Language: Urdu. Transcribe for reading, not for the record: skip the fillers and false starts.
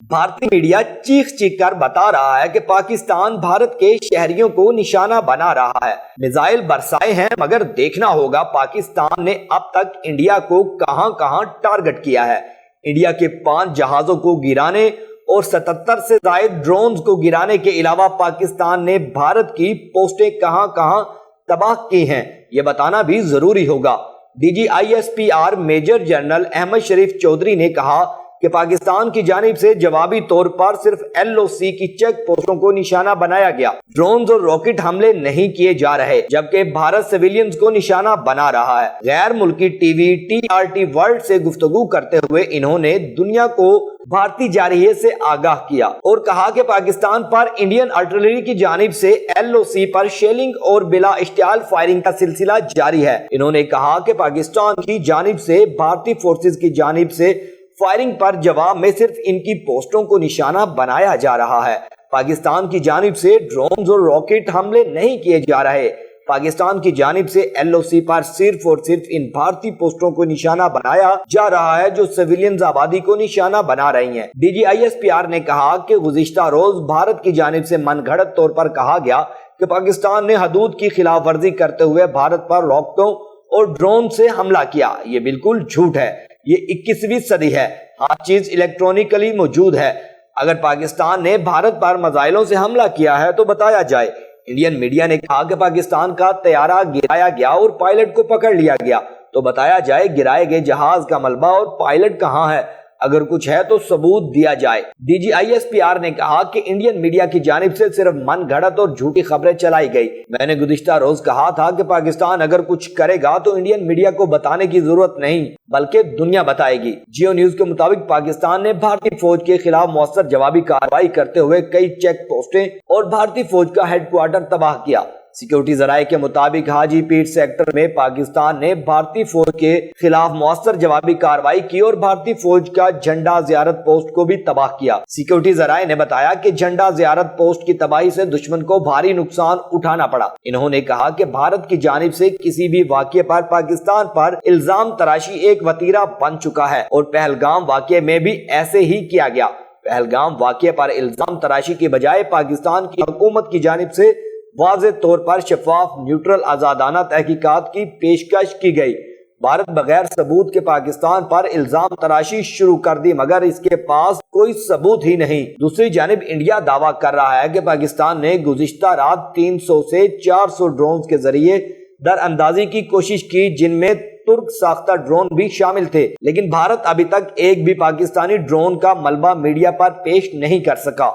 بھارتی میڈیا چیخ چیخ کر بتا رہا ہے کہ پاکستان بھارت کے شہریوں کو نشانہ بنا رہا ہے، میزائل برسائے ہیں، مگر دیکھنا ہوگا پاکستان نے اب تک انڈیا کو کہاں کہاں ٹارگٹ کیا ہے۔ انڈیا کے 5 جہازوں کو گرانے اور 77 سے زائد ڈرونز کو گرانے کے علاوہ پاکستان نے بھارت کی پوسٹیں کہاں کہاں تباہ کی ہیں، یہ بتانا بھی ضروری ہوگا۔ D G I S P R major general Ahmed Sharif Chaudhry نے کہا کہ پاکستان کی جانب سے جوابی طور پر صرف ایل او سی کی چیک پوسٹوں کو نشانہ بنایا گیا، ڈرونز اور راکٹ حملے نہیں کیے جا رہے، جبکہ بھارت سویلینز کو نشانہ بنا رہا ہے۔ غیر ملکی T V T R T world سے گفتگو کرتے ہوئے انہوں نے دنیا کو بھارتی جارحیت سے آگاہ کیا اور کہا کہ پاکستان پر انڈین آرٹلری کی جانب سے ایل او سی پر شیلنگ اور بلا اشتعال فائرنگ کا سلسلہ جاری ہے۔ انہوں نے کہا کہ پاکستان کی جانب سے بھارتی فورسز کی جانب سے فائرنگ پر جواب میں صرف ان کی پوسٹوں کو نشانہ بنایا جا رہا ہے، پاکستان کی جانب سے ڈرونز اور راکٹ حملے نہیں کیے جا رہے۔ پاکستان کی جانب سے ایل او سی پر صرف اور صرف ان بھارتی پوسٹوں کو نشانہ بنایا جا رہا ہے جو سویلینز آبادی کو نشانہ بنا رہی ہیں۔ D G I S P R نے کہا کہ گزشتہ روز بھارت کی جانب سے من گھڑت طور پر کہا گیا کہ پاکستان نے حدود کی خلاف ورزی کرتے ہوئے بھارت پر راکٹوں اور ڈرون سے حملہ کیا۔ یہ بالکل جھوٹ ہے، یہ 21ویں صدی ہے، ہر چیز الیکٹرونکلی موجود ہے۔ اگر پاکستان نے بھارت پر میزائلوں سے حملہ کیا ہے تو بتایا جائے۔ انڈین میڈیا نے کہا کہ پاکستان کا طیارہ گرایا گیا اور پائلٹ کو پکڑ لیا گیا، تو بتایا جائے گرائے گئے جہاز کا ملبہ اور پائلٹ کہاں ہے، اگر کچھ ہے تو ثبوت دیا جائے۔ D G I S P R نے کہا کہ انڈین میڈیا کی جانب سے صرف من گھڑت اور جھوٹی خبریں چلائی گئی۔ میں نے گزشتہ روز کہا تھا کہ پاکستان اگر کچھ کرے گا تو انڈین میڈیا کو بتانے کی ضرورت نہیں بلکہ دنیا بتائے گی۔ جیو نیوز کے مطابق پاکستان نے بھارتی فوج کے خلاف مؤثر جوابی کارروائی کرتے ہوئے کئی چیک پوسٹیں اور بھارتی فوج کا ہیڈ کوارٹر تباہ کیا۔ سیکیورٹی ذرائع کے مطابق حاجی پیٹ سیکٹر میں پاکستان نے بھارتی فوج کے خلاف مؤثر جوابی کارروائی کی اور بھارتی فوج کا جھنڈا زیارت پوسٹ کو بھی تباہ کیا۔ سیکیورٹی ذرائع نے بتایا کہ جھنڈا زیارت پوسٹ کی تباہی سے دشمن کو بھاری نقصان اٹھانا پڑا۔ انہوں نے کہا کہ بھارت کی جانب سے کسی بھی واقعے پر پاکستان پر الزام تراشی ایک وتیرہ بن چکا ہے اور پہلگام واقعے میں بھی ایسے ہی کیا گیا۔ پہلگام واقعے پر الزام تراشی کے بجائے پاکستان کی حکومت کی جانب سے واضح طور پر شفاف، نیوٹرل، آزادانہ تحقیقات کی پیشکش کی گئی۔ بھارت بغیر ثبوت کے پاکستان پر الزام تراشی شروع کر دی مگر اس کے پاس کوئی ثبوت ہی نہیں۔ دوسری جانب انڈیا دعویٰ کر رہا ہے کہ پاکستان نے گزشتہ رات 300 سے 400 ڈرونز کے ذریعے در اندازی کی کوشش کی جن میں ترک ساختہ ڈرون بھی شامل تھے، لیکن بھارت ابھی تک ایک بھی پاکستانی ڈرون کا ملبہ میڈیا پر پیش نہیں کر سکا۔